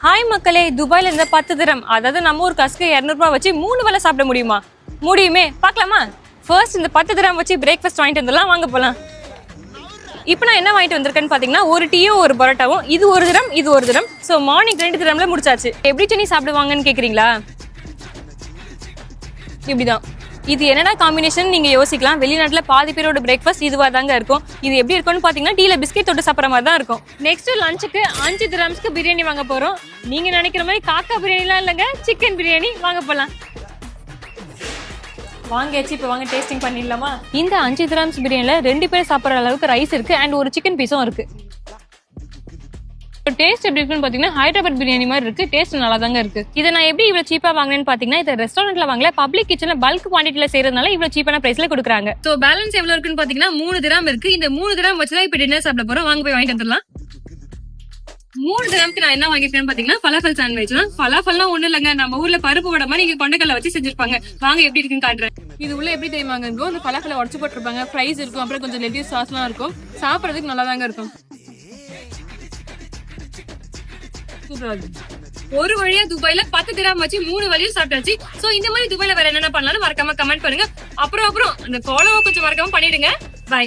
Hi மக்களே, துபாயில இந்த 10 திரம், அதாவது நம்ம ஒரு கஸ்க்கு 200 ரூபாய் வச்சு 3 வேளை சாப்பிட முடியுமா? முடியுமே, பார்க்கலாமா? ஃபர்ஸ்ட் இந்த 10 திரம் வச்சு பிரேக்ஃபாஸ்ட் வாங்கிட்டு வந்துடலாம், வாங்க போலாம். இப்போ நான் என்ன வாங்கிட்டு வந்திருக்கேன்னு பார்த்தீங்கன்னா, ஒரு டீயும் ஒரு பரோட்டாவும். இது ஒரு திரம், இது ஒரு திரம். ஸோ மார்னிங் 2 திரம்ல முடிச்சாச்சு. எப்படி சென்னி சாப்பிடுவாங்கன்னு கேட்குறீங்களா? இப்படிதான். இது என்னடா காம்பினேஷன் நீங்க யோசிக்கலாம். வெளிநாட்டுல பாதி பேரோட பிரேக்ஃபாஸ்ட் இதுவா தாங்க இருக்கும். இது எப்படி இருக்கும்னு பாத்தீங்கன்னா டீல பிஸ்கெட் தொட்டு சாப்பிட்ற மாதிரி தான் இருக்கும். நெக்ஸ்ட் லஞ்சுக்கு 5 திரம்ஸ்க்கு பிரியாணி வாங்க போறோம். நீங்க நினைக்கிற மாதிரி காக்கா பிரியாணிலாம் இல்லைங்க, சிக்கன் பிரியாணி. வாங்க போலாம். வாங்கியாச்சு, இப்போ வாங்க டேஸ்டிங் பண்ணிடலாமா? இந்த 5 திரம்ஸ் பிரியாணில 2 பேர் சாப்பிட்ற அளவுக்கு ரைஸ் இருக்கு அண்ட் ஒரு சிக்கன் பீஸும் இருக்கு. டேஸ்ட் எப்படி இருக்குன்னு பாத்தீங்கன்னா ஹைதராபாத் பிரியாணி மாதிரி இருக்கு. டேஸ்ட் நல்லா தாங்க இருக்கு. இதை நான் எப்படி இவ்வளவு சீப்பா வாங்கினேன்னு பாத்தீங்கன்னா, இதை ரெஸ்டாரண்ட்ல வாங்கல, பப்ளிக் கிச்சன்ல பல்க் குவான்டிட்டில செய்யறதுனால இவ்வளவு சீப்பான பிரைஸ்ல கொடுக்குறாங்க. சோ பேலன்ஸ் எவ்வளவு இருக்குன்னு பாத்தீங்கன்னா 3 திரம் இருக்கு. இந்த 3 திரம் வச்சுதான் இப்ப டின்னர் சாப்பிட போறோம். வாங்க போய் வாங்கிட்டு வந்துடலாம். 3 திரம்க்கு நான் என்ன வாங்கிருக்கேன்னு பாத்தீங்கன்னா ஃபலாஃபல் சாண்ட்விச் தான். ஃபலாஃபல்னா ஒண்ணு இல்லங்க, நம்ம ஊர்ல பருப்பு வடை மாதிரி இங்க கொண்டைக்கல்ல வச்சு செஞ்சிருப்பாங்க. வாங்க எப்படி இருக்குன்னு காட்டுறேன். இது உள்ள எப்படி தெரியுமாங்க இருக்கும், இந்த ஃபலாஃபலை உடச்சு போட்டிருப்பாங்க, ஃப்ரைஸ் இருக்கும், அப்புறம் கொஞ்சம் லெட்டிஸ் சாஸ்லாம் இருக்கும். சாப்பிடறதுக்கு நல்லா தாங்க இருக்கும். ஒரு வழியா துபாயில 10 திரம் வச்சு 3 வழியும் சாப்பிட்டாச்சு. சோ இந்த மாதிரி துபாயில வேற என்னென்ன பண்ணலாம்னு மறக்காம கமெண்ட் பண்ணுங்க. அப்புறம் அந்த ஃபாலோவை கொஞ்சம் மறக்காம பண்ணிடுங்க. பை.